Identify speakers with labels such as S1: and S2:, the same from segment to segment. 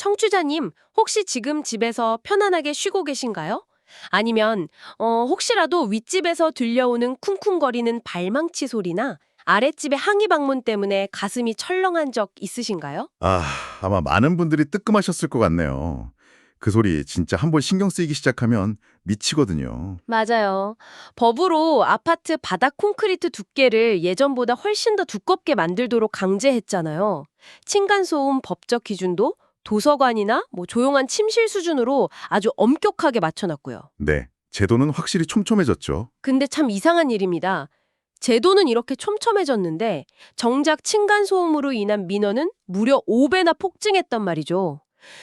S1: 청취자님, 혹시 지금 집에서 편안하게 쉬고 계신가요? 아니면 혹시라도 윗집에서 들려오는 쿵쿵거리는 발망치 소리나 아랫집의 항의 방문 때문에 가슴이 철렁한 적 있으신가요?
S2: 아, 아마 많은 분들이 뜨끔하셨을 것 같네요. 그 소리 진짜 한번 신경 쓰이기 시작하면 미치거든요.
S1: 맞아요. 법으로 아파트 바닥 콘크리트 두께를 예전보다 훨씬 더 두껍게 만들도록 강제했잖아요. 층간소음 법적 기준도 도서관이나 조용한 침실 수준으로 아주 엄격하게 맞춰놨고요.
S2: 네, 제도는 확실히 촘촘해졌죠.
S1: 근데 참 이상한 일입니다. 제도는 이렇게 촘촘해졌는데 정작 층간소음으로 인한 민원은 무려 5배나 폭증했단 말이죠.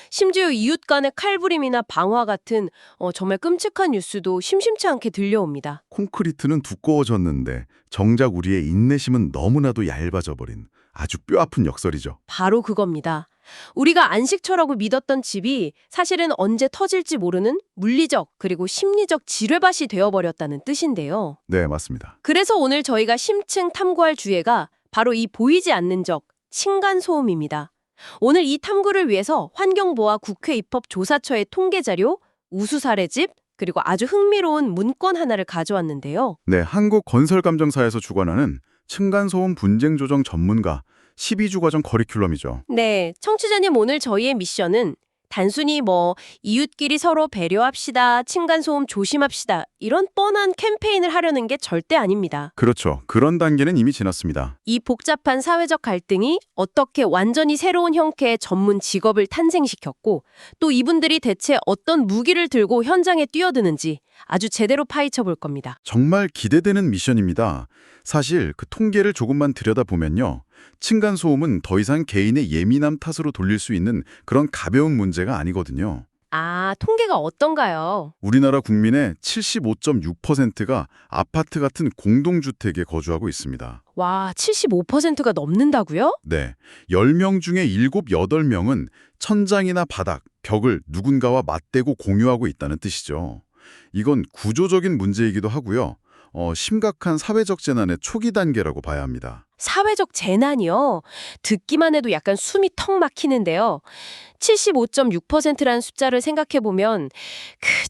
S1: 심지어 이웃 간의 칼부림이나 방화 같은 정말 끔찍한 뉴스도 심심치 않게 들려옵니다.
S2: 콘크리트는 두꺼워졌는데 정작 우리의 인내심은 너무나도 얇아져 버린 아주 뼈아픈 역설이죠.
S1: 바로 그겁니다. 우리가 안식처라고 믿었던 집이 사실은 언제 터질지 모르는 물리적 그리고 심리적 지뢰밭이 되어버렸다는 뜻인데요.
S2: 네, 맞습니다.
S1: 그래서 오늘 저희가 심층 탐구할 주제가 바로 이 보이지 않는 적, 층간소음입니다. 오늘 이 탐구를 위해서 환경부와 국회 입법조사처의 통계자료, 우수사례집, 그리고 아주 흥미로운 문건 하나를 가져왔는데요.
S2: 네, 한국건설감정사에서 주관하는 층간소음 분쟁 조정 전문가 12주 과정 커리큘럼이죠.
S1: 네, 청취자님 오늘 저희의 미션은 단순히 이웃끼리 서로 배려합시다, 층간소음 조심합시다 이런 뻔한 캠페인을 하려는 게 절대 아닙니다.
S2: 그렇죠. 그런 단계는 이미 지났습니다.
S1: 이 복잡한 사회적 갈등이 어떻게 완전히 새로운 형태의 전문 직업을 탄생시켰고 또 이분들이 대체 어떤 무기를 들고 현장에 뛰어드는지 아주 제대로 파헤쳐 볼 겁니다.
S2: 정말 기대되는 미션입니다. 사실 그 통계를 조금만 들여다보면요. 층간소음은 더 이상 개인의 예민함 탓으로 돌릴 수 있는 그런 가벼운 문제가 아니거든요.
S1: 아, 통계가 어떤가요?
S2: 우리나라 국민의 75.6%가 아파트 같은 공동주택에 거주하고 있습니다.
S1: 와, 75%가 넘는다고요?
S2: 네, 10명 중에 7, 8명은 천장이나 바닥, 벽을 누군가와 맞대고 공유하고 있다는 뜻이죠. 이건 구조적인 문제이기도 하고요. 심각한 사회적 재난의 초기 단계라고 봐야 합니다.
S1: 사회적 재난이요? 듣기만 해도 약간 숨이 턱 막히는데요. 75.6%라는 숫자를 생각해보면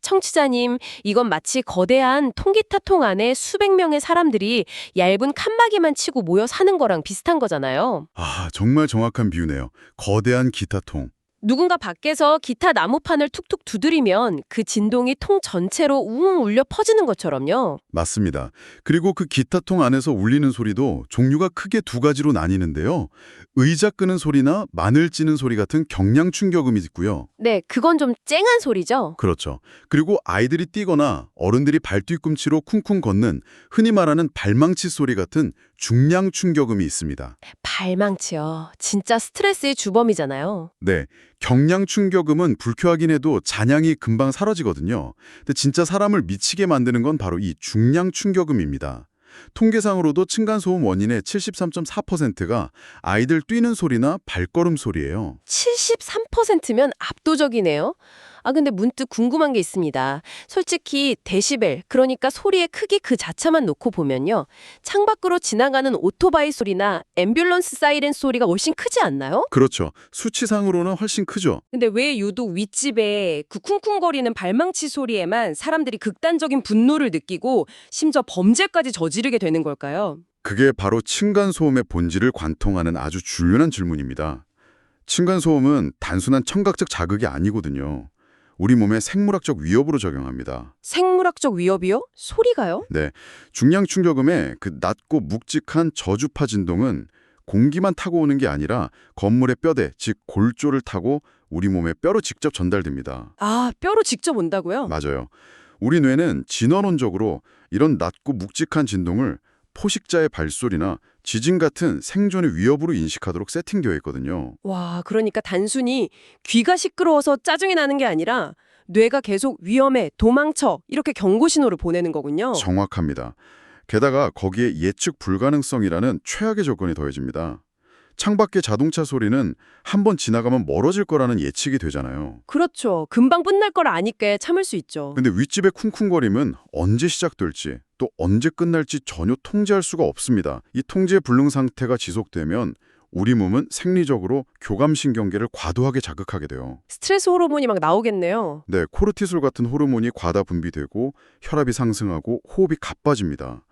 S1: 청취자님, 이건 마치 거대한 통기타통 안에 수백 명의 사람들이 얇은 칸막이만 치고 모여 사는 거랑 비슷한 거잖아요.
S2: 아, 정말 정확한 비유네요. 거대한 기타통.
S1: 누군가 밖에서 기타 나무판을 툭툭 두드리면 그 진동이 통 전체로 웅 울려 퍼지는 것처럼요.
S2: 맞습니다. 그리고 그 기타통 안에서 울리는 소리도 종류가 크게 두 가지로 나뉘는데요. 의자 끄는 소리나 마늘 찌는 소리 같은 경량 충격음이 있고요.
S1: 네, 그건 좀 쨍한 소리죠.
S2: 그렇죠. 그리고 아이들이 뛰거나 어른들이 발뒤꿈치로 쿵쿵 걷는 흔히 말하는 발망치 소리 같은 중량 충격음이 있습니다.
S1: 발망치요. 진짜 스트레스의 주범이잖아요.
S2: 네, 경량 충격음은 불쾌하긴 해도 잔향이 금방 사라지거든요. 근데 진짜 사람을 미치게 만드는 건 바로 이 중량 충격음입니다. 통계상으로도 층간소음 원인의 73.4%가 아이들 뛰는 소리나 발걸음 소리예요.
S1: 73%면 압도적이네요. 아, 근데 문득 궁금한 게 있습니다. 솔직히 데시벨, 그러니까 소리의 크기 그 자체만 놓고 보면요. 창밖으로 지나가는 오토바이 소리나 앰뷸런스 사이렌 소리가 훨씬 크지 않나요?
S2: 그렇죠. 수치상으로는 훨씬 크죠.
S1: 근데 왜 유독 윗집에 그 쿵쿵거리는 발망치 소리에만 사람들이 극단적인 분노를 느끼고 심지어 범죄까지 저지르게 되는 걸까요?
S2: 그게 바로 층간소음의 본질을 관통하는 아주 중요한 질문입니다. 층간소음은 단순한 청각적 자극이 아니거든요. 우리 몸에 생물학적 위협으로 적용합니다.
S1: 생물학적 위협이요? 소리가요?
S2: 네, 중량 충격음의 그 낮고 묵직한 저주파 진동은 공기만 타고 오는 게 아니라 건물의 뼈대, 즉 골조를 타고 우리 몸의 뼈로 직접 전달됩니다.
S1: 아, 뼈로 직접 온다고요?
S2: 맞아요. 우리 뇌는 진화론적으로 이런 낮고 묵직한 진동을 포식자의 발소리나 지진 같은 생존의 위협으로 인식하도록 세팅되어 있거든요.
S1: 와, 그러니까 단순히 귀가 시끄러워서 짜증이 나는 게 아니라 뇌가 계속 위험해, 도망쳐 이렇게 경고 신호를 보내는 거군요.
S2: 정확합니다. 게다가 거기에 예측 불가능성이라는 최악의 조건이 더해집니다. 창밖의 자동차 소리는 한번 지나가면 멀어질 거라는 예측이 되잖아요.
S1: 그렇죠. 금방 끝날 걸 아니까 참을 수 있죠.
S2: 근데 윗집의 쿵쿵거림은 언제 시작될지 또 언제 끝날지 전혀 통제할 수가 없습니다. 이 통제 불능 상태가 지속되면 우리 몸은 생리적으로 교감신경계를 과도하게 자극하게 돼요.
S1: 스트레스 호르몬이 막 나오겠네요.
S2: 네, 코르티솔 같은 호르몬이 과다 분비되고 혈압이 상승하고 호흡이 가빠집니다.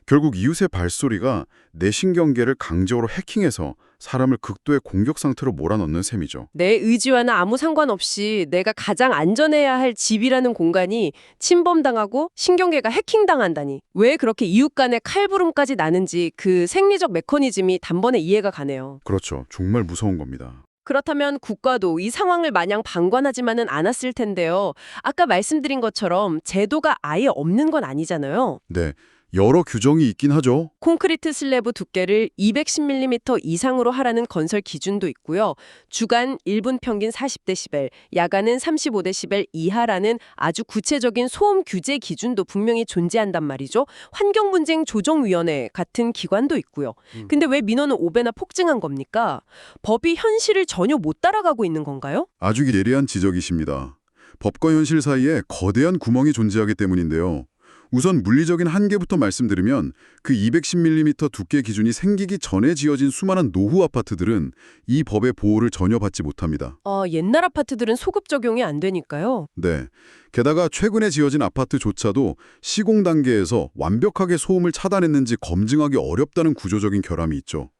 S2: 결국 이웃의 발소리가 내 신경계를 강제로 해킹해서 사람을 극도의 공격 상태로 몰아넣는 셈이죠.
S1: 내 의지와는 아무 상관없이 내가 가장 안전해야 할 집이라는 공간이 침범당하고 신경계가 해킹당한다니. 왜 그렇게 이웃 간에 칼부림까지 나는지 그 생리적 메커니즘이 단번에 이해가 가네요.
S2: 그렇죠. 정말 무서운 겁니다.
S1: 그렇다면 국가도 이 상황을 마냥 방관하지만은 않았을 텐데요. 아까 말씀드린 것처럼 제도가 아예 없는 건 아니잖아요.
S2: 네, 여러 규정이 있긴 하죠.
S1: 콘크리트 슬래브 두께를 210mm 이상으로 하라는 건설 기준도 있고요. 주간 1분 평균 40데시벨, 야간은 35데시벨 이하라는 아주 구체적인 소음 규제 기준도 분명히 존재한단 말이죠. 환경분쟁조정위원회 같은 기관도 있고요. 근데 왜 민원은 5배나 폭증한 겁니까? 법이 현실을 전혀 못 따라가고 있는 건가요?
S2: 아주 예리한 지적이십니다. 법과 현실 사이에 거대한 구멍이 존재하기 때문인데요. 우선 물리적인 한계부터 말씀드리면 그 210mm 두께 기준이 생기기 전에 지어진 수많은 노후 아파트들은 이 법의 보호를 전혀 받지 못합니다.
S1: 옛날 아파트들은 소급 적용이 안 되니까요.
S2: 네. 게다가 최근에 지어진 아파트조차도 시공 단계에서 완벽하게 소음을 차단했는지 검증하기 어렵다는 구조적인 결함이 있죠.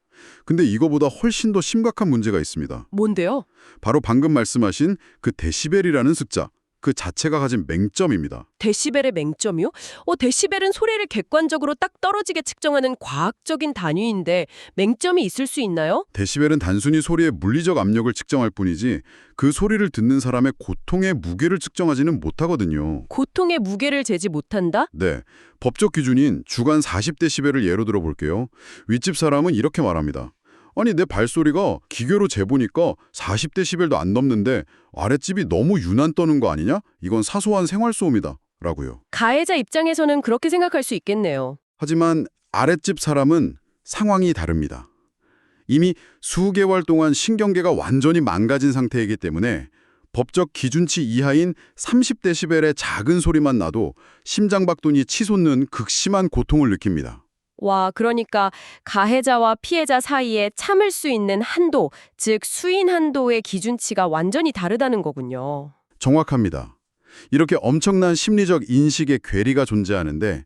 S2: 근데 이거보다 훨씬 더 심각한 문제가 있습니다.
S1: 뭔데요?
S2: 바로 방금 말씀하신 그 데시벨이라는 숫자, 그 자체가 가진 맹점입니다.
S1: 데시벨의 맹점이요? 데시벨은 소리를 객관적으로 딱 떨어지게 측정하는 과학적인 단위인데 맹점이 있을 수 있나요?
S2: 데시벨은 단순히 소리의 물리적 압력을 측정할 뿐이지 그 소리를 듣는 사람의 고통의 무게를 측정하지는 못하거든요.
S1: 고통의 무게를 재지 못한다?
S2: 네, 법적 기준인 주간 40데시벨을 예로 들어볼게요. 윗집 사람은 이렇게 말합니다. 아니 내 발소리가 기계로 재보니까 40데시벨도 안 넘는데 아랫집이 너무 유난 떠는 거 아니냐? 이건 사소한 생활소음이다. 라고요.
S1: 가해자 입장에서는 그렇게 생각할 수 있겠네요.
S2: 하지만 아랫집 사람은 상황이 다릅니다. 이미 수개월 동안 신경계가 완전히 망가진 상태이기 때문에 법적 기준치 이하인 30데시벨의 작은 소리만 나도 심장박동이 치솟는 극심한 고통을 느낍니다.
S1: 와, 그러니까 가해자와 피해자 사이에 참을 수 있는 한도, 즉 수인 한도의 기준치가 완전히 다르다는 거군요.
S2: 정확합니다. 이렇게 엄청난 심리적 인식의 괴리가 존재하는데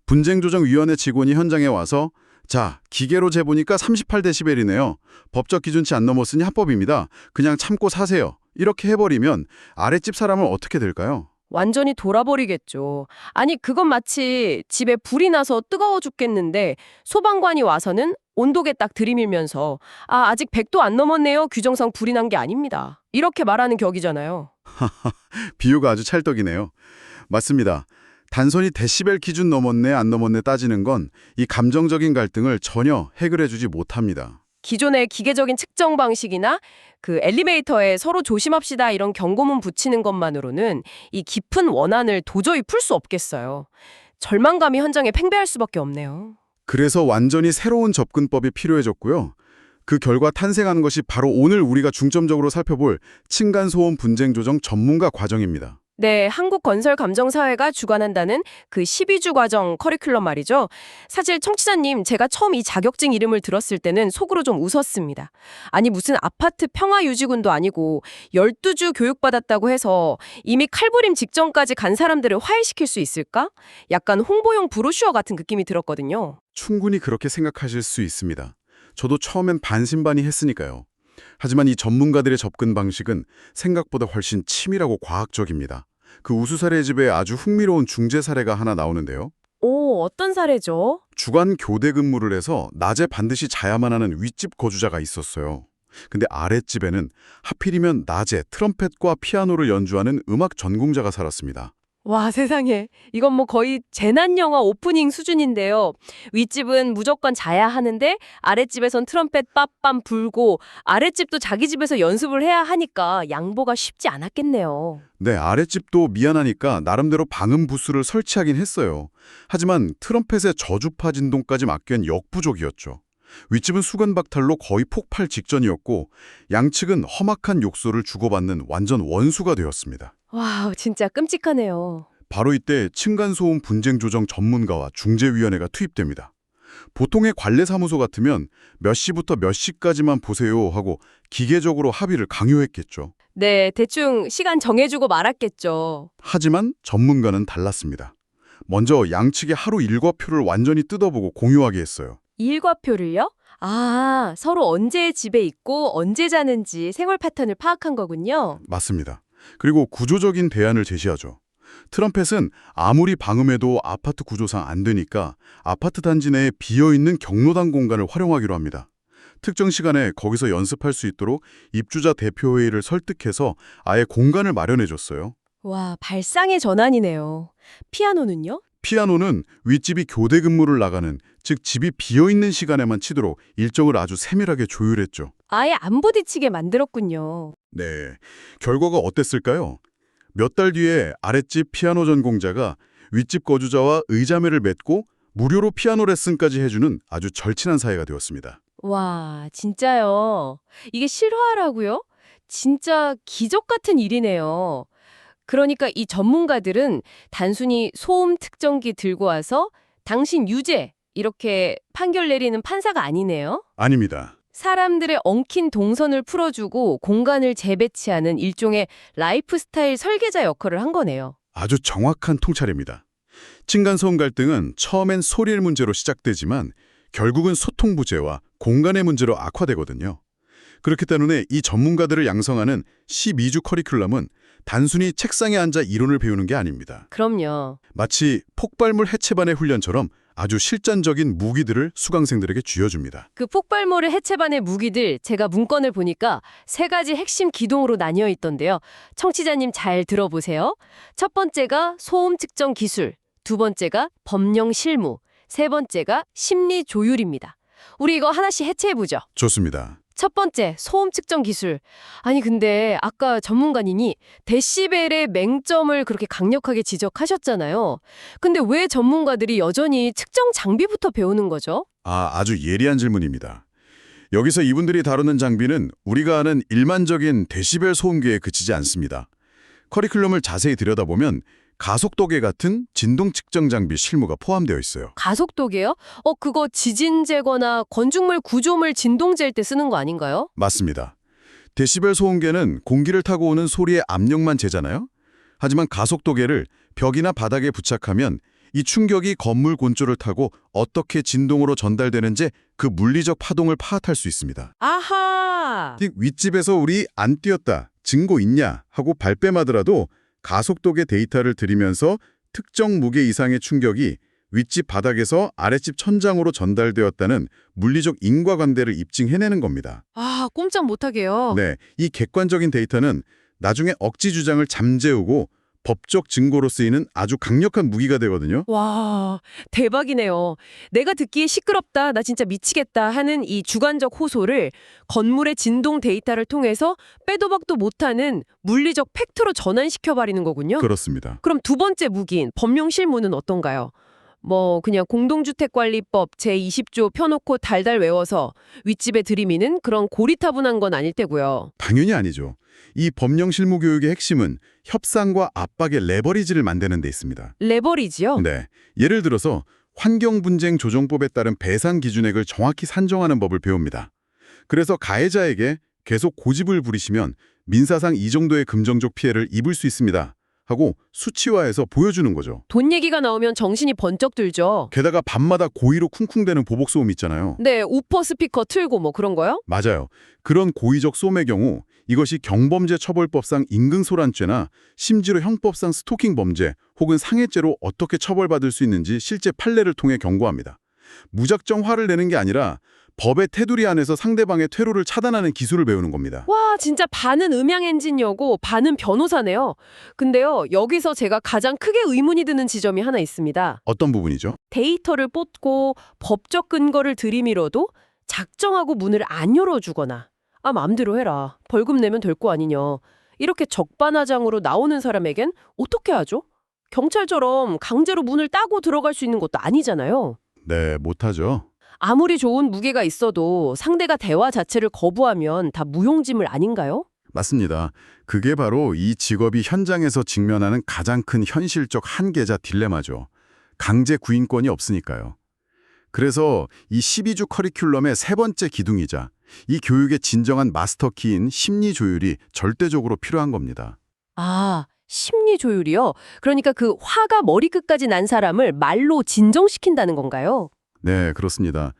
S2: 분쟁조정위원회 직원이 현장에 와서 자, 기계로 재보니까 38데시벨이네요. 법적 기준치 안 넘었으니 합법입니다. 그냥 참고 사세요. 이렇게 해버리면 아랫집 사람은 어떻게 될까요?
S1: 완전히 돌아버리겠죠. 아니, 그건 마치 집에 불이 나서 뜨거워 죽겠는데 소방관이 와서는 온도계 딱 들이밀면서 아직 100도 안 넘었네요. 규정상 불이 난 게 아닙니다. 이렇게 말하는 격이잖아요.
S2: 비유가 아주 찰떡이네요. 맞습니다. 단순히 데시벨 기준 넘었네 안 넘었네 따지는 건 이 감정적인 갈등을 전혀 해결해주지 못합니다.
S1: 기존의 기계적인 측정 방식이나 그 엘리베이터에 서로 조심합시다 이런 경고문 붙이는 것만으로는 이 깊은 원한을 도저히 풀 수 없겠어요. 절망감이 현장에 팽배할 수밖에 없네요.
S2: 그래서 완전히 새로운 접근법이 필요해졌고요. 그 결과 탄생한 것이 바로 오늘 우리가 중점적으로 살펴볼 층간소음 분쟁조정 전문가 과정입니다.
S1: 네, 한국건설감정사회가 주관한다는 그 12주 과정 커리큘럼 말이죠. 사실 청취자님, 제가 처음 이 자격증 이름을 들었을 때는 속으로 좀 웃었습니다. 아니 무슨 아파트 평화유지군도 아니고 12주 교육받았다고 해서 이미 칼부림 직전까지 간 사람들을 화해시킬 수 있을까? 약간 홍보용 브로슈어 같은 느낌이 들었거든요.
S2: 충분히 그렇게 생각하실 수 있습니다. 저도 처음엔 반신반의했으니까요. 하지만 이 전문가들의 접근 방식은 생각보다 훨씬 치밀하고 과학적입니다. 그 우수 사례 집에 아주 흥미로운 중재 사례가 하나 나오는데요.
S1: 오, 어떤 사례죠?
S2: 주간 교대 근무를 해서 낮에 반드시 자야만 하는 윗집 거주자가 있었어요. 근데 아랫집에는 하필이면 낮에 트럼펫과 피아노를 연주하는 음악 전공자가 살았습니다.
S1: 와, 세상에. 이건 뭐 거의 재난영화 오프닝 수준인데요. 윗집은 무조건 자야 하는데 아랫집에선 트럼펫 빰빰 불고 아랫집도 자기 집에서 연습을 해야 하니까 양보가 쉽지 않았겠네요.
S2: 네, 아랫집도 미안하니까 나름대로 방음 부스를 설치하긴 했어요. 하지만 트럼펫의 저주파 진동까지 막기엔 역부족이었죠. 윗집은 수건박탈로 거의 폭발 직전이었고 양측은 험악한 욕설을 주고받는 완전 원수가 되었습니다.
S1: 와, 진짜 끔찍하네요.
S2: 바로 이때 층간소음 분쟁조정 전문가와 중재위원회가 투입됩니다. 보통의 관례사무소 같으면 몇 시부터 몇 시까지만 보세요 하고 기계적으로 합의를 강요했겠죠.
S1: 네, 대충 시간 정해주고 말았겠죠.
S2: 하지만 전문가는 달랐습니다. 먼저 양측의 하루 일과표를 완전히 뜯어보고 공유하게 했어요.
S1: 일과표를요? 아, 서로 언제 집에 있고 언제 자는지 생활 패턴을 파악한 거군요.
S2: 맞습니다. 그리고 구조적인 대안을 제시하죠. 트럼펫은 아무리 방음해도 아파트 구조상 안 되니까 아파트 단지 내에 비어있는 경로당 공간을 활용하기로 합니다. 특정 시간에 거기서 연습할 수 있도록 입주자 대표회의를 설득해서 아예 공간을 마련해줬어요.
S1: 와, 발상의 전환이네요. 피아노는요?
S2: 피아노는 윗집이 교대 근무를 나가는, 즉 집이 비어있는 시간에만 치도록 일정을 아주 세밀하게 조율했죠.
S1: 아예 안 부딪히게 만들었군요.
S2: 네, 결과가 어땠을까요? 몇 달 뒤에 아랫집 피아노 전공자가 윗집 거주자와 의자매를 맺고 무료로 피아노 레슨까지 해주는 아주 절친한 사이가 되었습니다.
S1: 와, 진짜요. 이게 실화라고요? 진짜 기적 같은 일이네요. 그러니까 이 전문가들은 단순히 소음 특정기 들고 와서 당신 유죄 이렇게 판결 내리는 판사가 아니네요.
S2: 아닙니다.
S1: 사람들의 엉킨 동선을 풀어주고 공간을 재배치하는 일종의 라이프 스타일 설계자 역할을 한 거네요.
S2: 아주 정확한 통찰입니다. 층간소음 갈등은 처음엔 소리의 문제로 시작되지만 결국은 소통 부재와 공간의 문제로 악화되거든요. 그렇기 때문에 이 전문가들을 양성하는 12주 커리큘럼은 단순히 책상에 앉아 이론을 배우는 게 아닙니다.
S1: 그럼요.
S2: 마치 폭발물 해체반의 훈련처럼 아주 실전적인 무기들을 수강생들에게 쥐어줍니다.
S1: 그 폭발물을 해체반의 무기들 제가 문건을 보니까 세 가지 핵심 기동으로 나뉘어 있던데요. 청취자님 잘 들어보세요. 첫 번째가 소음 측정 기술, 두 번째가 법령 실무, 세 번째가 심리 조율입니다. 우리 이거 하나씩 해체해보죠.
S2: 좋습니다.
S1: 첫 번째, 소음 측정 기술. 아니 근데 아까 전문가님이 데시벨의 맹점을 그렇게 강력하게 지적하셨잖아요. 근데 왜 전문가들이 여전히 측정 장비부터 배우는 거죠?
S2: 아주 예리한 질문입니다. 여기서 이분들이 다루는 장비는 우리가 아는 일반적인 데시벨 소음계에 그치지 않습니다. 커리큘럼을 자세히 들여다보면 가속도계 같은 진동 측정 장비 실무가 포함되어 있어요.
S1: 가속도계요? 그거 지진 재거나 건축물 구조물 진동 잴 때 쓰는 거 아닌가요?
S2: 맞습니다. 데시벨 소음계는 공기를 타고 오는 소리의 압력만 재잖아요. 하지만 가속도계를 벽이나 바닥에 부착하면 이 충격이 건물 곤조를 타고 어떻게 진동으로 전달되는지 그 물리적 파동을 파악할 수 있습니다.
S1: 아하!
S2: 윗집에서 우리 안 뛰었다, 증거 있냐 하고 발뺌하더라도 가속도계 데이터를 들이면서 특정 무게 이상의 충격이 윗집 바닥에서 아랫집 천장으로 전달되었다는 물리적 인과관계를 입증해내는 겁니다.
S1: 아, 꼼짝 못하게요.
S2: 네, 이 객관적인 데이터는 나중에 억지 주장을 잠재우고 법적 증거로 쓰이는 아주 강력한 무기가 되거든요.
S1: 와, 대박이네요. 내가 듣기에 시끄럽다, 나 진짜 미치겠다 하는 이 주관적 호소를 건물의 진동 데이터를 통해서 빼도 박도 못하는 물리적 팩트로 전환시켜버리는 거군요.
S2: 그렇습니다.
S1: 그럼 두 번째 무기인 법령 실무는 어떤가요? 그냥 공동주택관리법 제20조 펴놓고 달달 외워서 윗집에 들이미는 그런 고리타분한 건 아닐 테고요.
S2: 당연히 아니죠. 이 법령 실무 교육의 핵심은 협상과 압박의 레버리지를 만드는 데 있습니다.
S1: 레버리지요?
S2: 네, 예를 들어서 환경분쟁 조정법에 따른 배상 기준액을 정확히 산정하는 법을 배웁니다. 그래서 가해자에게 계속 고집을 부리시면 민사상 이 정도의 금전적 피해를 입을 수 있습니다 하고 수치화해서 보여주는 거죠.
S1: 돈 얘기가 나오면 정신이 번쩍 들죠.
S2: 게다가 밤마다 고의로 쿵쿵대는 보복소음 있잖아요.
S1: 네, 우퍼 스피커 틀고 그런 거요?
S2: 맞아요. 그런 고의적 소음의 경우 이것이 경범죄 처벌법상 인근소란죄나 심지어 형법상 스토킹 범죄 혹은 상해죄로 어떻게 처벌받을 수 있는지 실제 판례를 통해 경고합니다. 무작정 화를 내는 게 아니라 법의 테두리 안에서 상대방의 퇴로를 차단하는 기술을 배우는 겁니다.
S1: 와, 진짜 반은 음향 엔지니어고 반은 변호사네요. 근데요, 여기서 제가 가장 크게 의문이 드는 지점이 하나 있습니다.
S2: 어떤 부분이죠?
S1: 데이터를 뽑고 법적 근거를 들이밀어도 작정하고 문을 안 열어주거나 마음대로 해라. 벌금 내면 될 거 아니냐. 이렇게 적반하장으로 나오는 사람에겐 어떻게 하죠? 경찰처럼 강제로 문을 따고 들어갈 수 있는 것도 아니잖아요.
S2: 네, 못하죠.
S1: 아무리 좋은 무게가 있어도 상대가 대화 자체를 거부하면 다 무용지물 아닌가요?
S2: 맞습니다. 그게 바로 이 직업이 현장에서 직면하는 가장 큰 현실적 한계자 딜레마죠. 강제 구인권이 없으니까요. 그래서 이 12주 커리큘럼의 세 번째 기둥이자 이 교육의 진정한 마스터키인 심리 조율이 절대적으로 필요한 겁니다.
S1: 아, 심리 조율이요? 그러니까 그 화가 머리끝까지 난 사람을 말로 진정시킨다는 건가요?
S2: 네, 그렇습니다.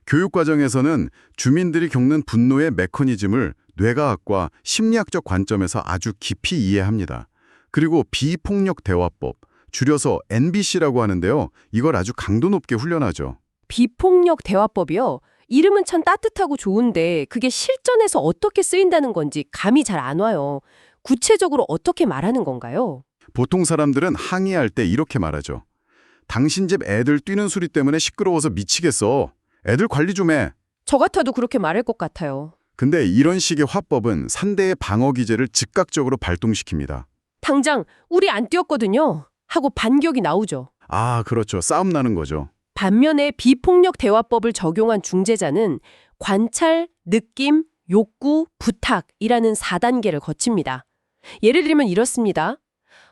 S2: 교육 과정에서는 주민들이 겪는 분노의 메커니즘을 뇌과학과 심리학적 관점에서 아주 깊이 이해합니다. 그리고 비폭력 대화법, 줄여서 NBC라고 하는데요. 이걸 아주 강도 높게 훈련하죠.
S1: 비폭력 대화법이요? 이름은 참 따뜻하고 좋은데 그게 실전에서 어떻게 쓰인다는 건지 감이 잘 안 와요. 구체적으로 어떻게 말하는 건가요?
S2: 보통 사람들은 항의할 때 이렇게 말하죠. 당신 집 애들 뛰는 소리 때문에 시끄러워서 미치겠어. 애들 관리 좀 해.
S1: 저 같아도 그렇게 말할 것 같아요.
S2: 근데 이런 식의 화법은 상대의 방어 기제를 즉각적으로 발동시킵니다.
S1: 당장 우리 안 뛰었거든요 하고 반격이 나오죠.
S2: 아, 그렇죠. 싸움 나는 거죠.
S1: 반면에 비폭력 대화법을 적용한 중재자는 관찰, 느낌, 욕구, 부탁이라는 4단계를 거칩니다. 예를 들면 이렇습니다.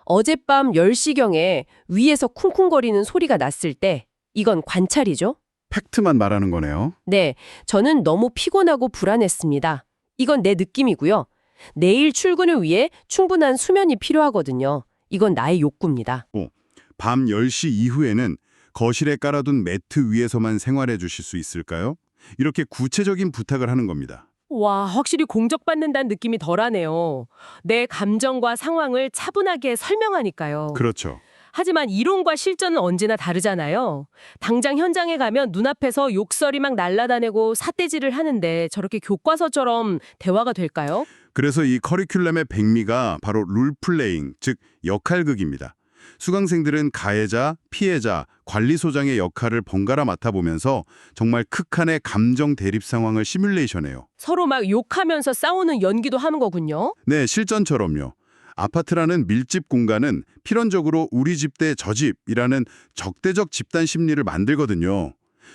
S1: 어젯밤 10시경에 위에서 쿵쿵거리는 소리가 났을 때 이건 관찰이죠.
S2: 팩트만 말하는 거네요.
S1: 네, 저는 너무 피곤하고 불안했습니다. 이건 내 느낌이고요. 내일 출근을 위해 충분한 수면이 필요하거든요. 이건 나의 욕구입니다.
S3: 밤 10시 이후에는 거실에 깔아둔 매트 위에서만 생활해 주실 수 있을까요? 이렇게 구체적인 부탁을 하는 겁니다.
S4: 와, 확실히 공적받는다는 느낌이 덜하네요. 내 감정과 상황을 차분하게 설명하니까요.
S3: 그렇죠.
S4: 하지만 이론과 실전은 언제나 다르잖아요. 당장 현장에 가면 눈앞에서 욕설이 막 날아다니고 삿대질을 하는데 저렇게 교과서처럼 대화가 될까요?
S3: 그래서 이 커리큘럼의 백미가 바로 룰플레잉, 즉 역할극입니다. 수강생들은 가해자, 피해자, 관리소장의 역할을 번갈아 맡아보면서 정말 극한의 감정 대립 상황을 시뮬레이션해요.
S4: 서로 막 욕하면서 싸우는 연기도 하는 거군요.
S3: 네, 실전처럼요. 아파트라는 밀집 공간은 필연적으로 우리 집 대 저 집이라는 적대적 집단 심리를 만들거든요.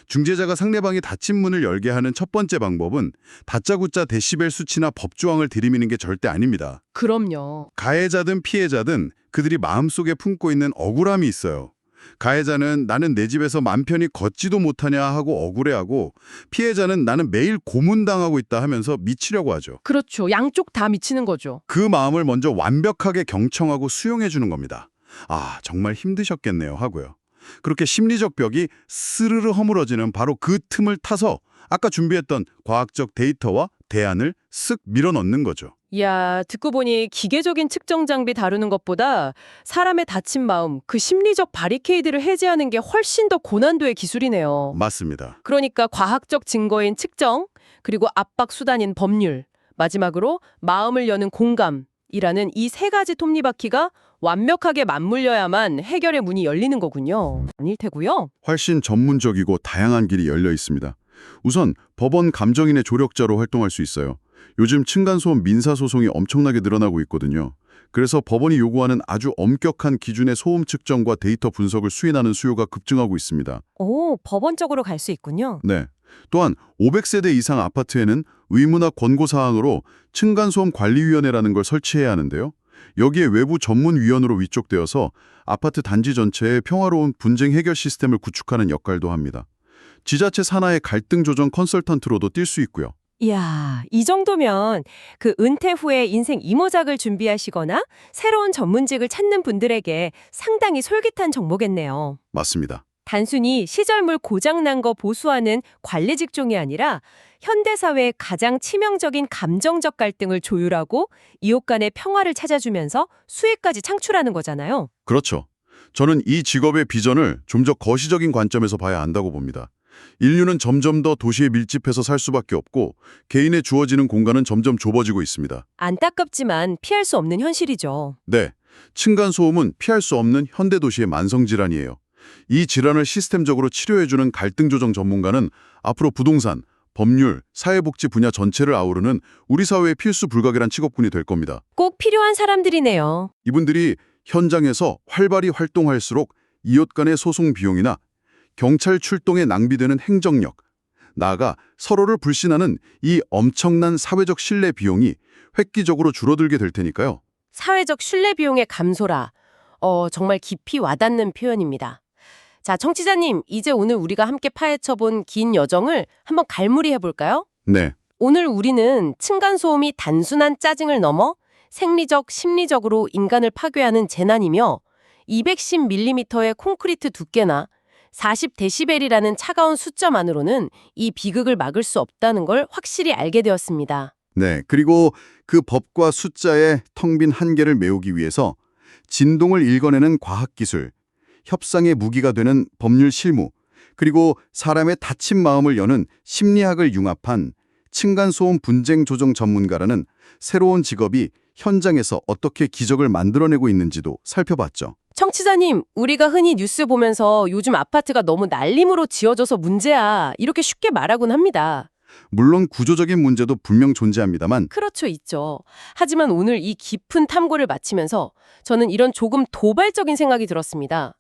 S3: 중재자가 상대방이 닫힌 문을 열게 하는 첫 번째 방법은 다짜고짜 데시벨 수치나 법조항을 들이미는 게 절대 아닙니다.
S4: 그럼요.
S3: 가해자든 피해자든 그들이 마음속에 품고 있는 억울함이 있어요. 가해자는 나는 내 집에서 맘 편히 걷지도 못하냐 하고 억울해하고, 피해자는 나는 매일 고문당하고 있다 하면서 미치려고 하죠.
S4: 그렇죠. 양쪽 다 미치는 거죠.
S3: 그 마음을 먼저 완벽하게 경청하고 수용해 주는 겁니다. 아, 정말 힘드셨겠네요 하고요. 그렇게 심리적 벽이 스르르 허물어지는 바로 그 틈을 타서 아까 준비했던 과학적 데이터와 대안을 쓱 밀어넣는 거죠.
S4: 이야, 듣고 보니 기계적인 측정 장비 다루는 것보다 사람의 다친 마음, 그 심리적 바리케이드를 해제하는 게 훨씬 더 고난도의 기술이네요.
S3: 맞습니다.
S4: 그러니까 과학적 증거인 측정, 그리고 압박 수단인 법률, 마지막으로 마음을 여는 공감이라는 이 세 가지 톱니바퀴가 완벽하게 맞물려야만 해결의 문이 열리는 거군요. 아닐 테고요.
S2: 훨씬 전문적이고 다양한 길이 열려 있습니다. 우선 법원 감정인의 조력자로 활동할 수 있어요. 요즘 층간소음 민사소송이 엄청나게 늘어나고 있거든요. 그래서 법원이 요구하는 아주 엄격한 기준의 소음 측정과 데이터 분석을 수행하는 수요가 급증하고 있습니다.
S4: 오, 법원적으로 갈 수 있군요.
S2: 네. 또한 500세대 이상 아파트에는 의무나 권고사항으로 층간소음 관리위원회라는 걸 설치해야 하는데요. 여기에 외부 전문위원으로 위촉되어서 아파트 단지 전체의 평화로운 분쟁 해결 시스템을 구축하는 역할도 합니다. 지자체 산하의 갈등 조정 컨설턴트로도 뛸 수 있고요.
S4: 이야, 이 정도면 그 은퇴 후에 인생 이모작을 준비하시거나 새로운 전문직을 찾는 분들에게 상당히 솔깃한 정보겠네요.
S2: 맞습니다.
S4: 단순히 시설물 고장난 거 보수하는 관리 직종이 아니라 현대사회의 가장 치명적인 감정적 갈등을 조율하고 이웃 간의 평화를 찾아주면서 수익까지 창출하는 거잖아요.
S2: 그렇죠. 저는 이 직업의 비전을 좀 더 거시적인 관점에서 봐야 한다고 봅니다. 인류는 점점 더 도시에 밀집해서 살 수밖에 없고 개인의 주어지는 공간은 점점 좁아지고 있습니다.
S4: 안타깝지만 피할 수 없는 현실이죠.
S2: 네, 층간소음은 피할 수 없는 현대도시의 만성질환이에요. 이 질환을 시스템적으로 치료해주는 갈등조정 전문가는 앞으로 부동산, 법률, 사회복지 분야 전체를 아우르는 우리 사회의 필수 불가결한 직업군이 될 겁니다.
S4: 꼭 필요한 사람들이네요.
S2: 이분들이 현장에서 활발히 활동할수록 이웃 간의 소송 비용이나 경찰 출동에 낭비되는 행정력, 나아가 서로를 불신하는 이 엄청난 사회적 신뢰 비용이 획기적으로 줄어들게 될 테니까요.
S1: 사회적 신뢰 비용의 감소라. 정말 깊이 와닿는 표현입니다. 자, 청취자님, 이제 오늘 우리가 함께 파헤쳐본 긴 여정을 한번 갈무리해 볼까요?
S3: 네.
S1: 오늘 우리는 층간소음이 단순한 짜증을 넘어 생리적, 심리적으로 인간을 파괴하는 재난이며 210mm의 콘크리트 두께나 40데시벨이라는 차가운 숫자만으로는 이 비극을 막을 수 없다는 걸 확실히 알게 되었습니다.
S3: 네. 그리고 그 법과 숫자의 텅 빈 한계를 메우기 위해서 진동을 읽어내는 과학기술, 협상의 무기가 되는 법률 실무, 그리고 사람의 다친 마음을 여는 심리학을 융합한 층간소음 분쟁 조정 전문가라는 새로운 직업이 현장에서 어떻게 기적을 만들어내고 있는지도 살펴봤죠.
S1: 청취자님, 우리가 흔히 뉴스 보면서 요즘 아파트가 너무 난림으로 지어져서 문제야, 이렇게 쉽게 말하곤 합니다.
S3: 물론 구조적인 문제도 분명 존재합니다만
S1: 그렇죠, 있죠. 하지만 오늘 이 깊은 탐구를 마치면서 저는 이런 조금 도발적인 생각이 들었습니다.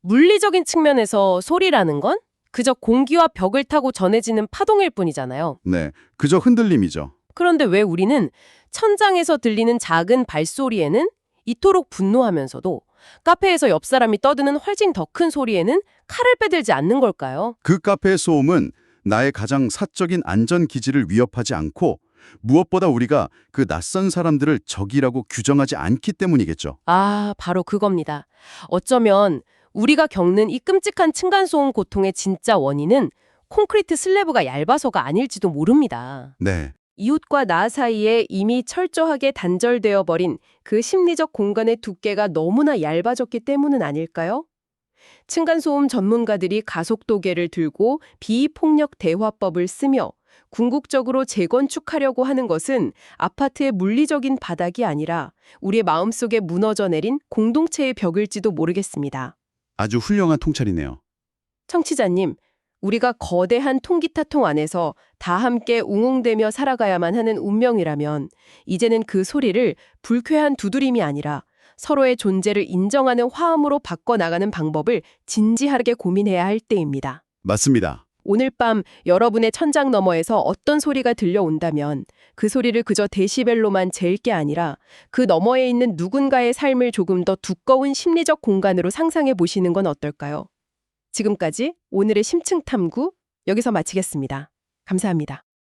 S1: 물리적인 측면에서 소리라는 건 그저 공기와 벽을 타고 전해지는 파동일 뿐이잖아요.
S3: 네, 그저 흔들림이죠.
S1: 그런데 왜 우리는 천장에서 들리는 작은 발소리에는 이토록 분노하면서도 카페에서 옆 사람이 떠드는 훨씬 더 큰 소리에는 칼을 빼들지 않는 걸까요?
S3: 그 카페의 소음은 나의 가장 사적인 안전 기지를 위협하지 않고 무엇보다 우리가 그 낯선 사람들을 적이라고 규정하지 않기 때문이겠죠.
S1: 아, 바로 그겁니다. 어쩌면 우리가 겪는 이 끔찍한 층간소음 고통의 진짜 원인은 콘크리트 슬래브가 얇아서가 아닐지도 모릅니다.
S3: 네,
S1: 이웃과 나 사이에 이미 철저하게 단절되어 버린 그 심리적 공간의 두께가 너무나 얇아졌기 때문은 아닐까요? 층간소음 전문가들이 가속도계를 들고 비폭력 대화법을 쓰며 궁극적으로 재건축하려고 하는 것은 아파트의 물리적인 바닥이 아니라 우리의 마음속에 무너져 내린 공동체의 벽일지도 모르겠습니다.
S3: 아주 훌륭한 통찰이네요.
S1: 청취자님, 우리가 거대한 통기타통 안에서 다 함께 웅웅대며 살아가야만 하는 운명이라면 이제는 그 소리를 불쾌한 두드림이 아니라 서로의 존재를 인정하는 화음으로 바꿔나가는 방법을 진지하게 고민해야 할 때입니다.
S3: 맞습니다.
S1: 오늘 밤 여러분의 천장 너머에서 어떤 소리가 들려온다면 그 소리를 그저 데시벨로만 잴 게 아니라 그 너머에 있는 누군가의 삶을 조금 더 두꺼운 심리적 공간으로 상상해 보시는 건 어떨까요? 지금까지 오늘의 심층 탐구 여기서 마치겠습니다. 감사합니다.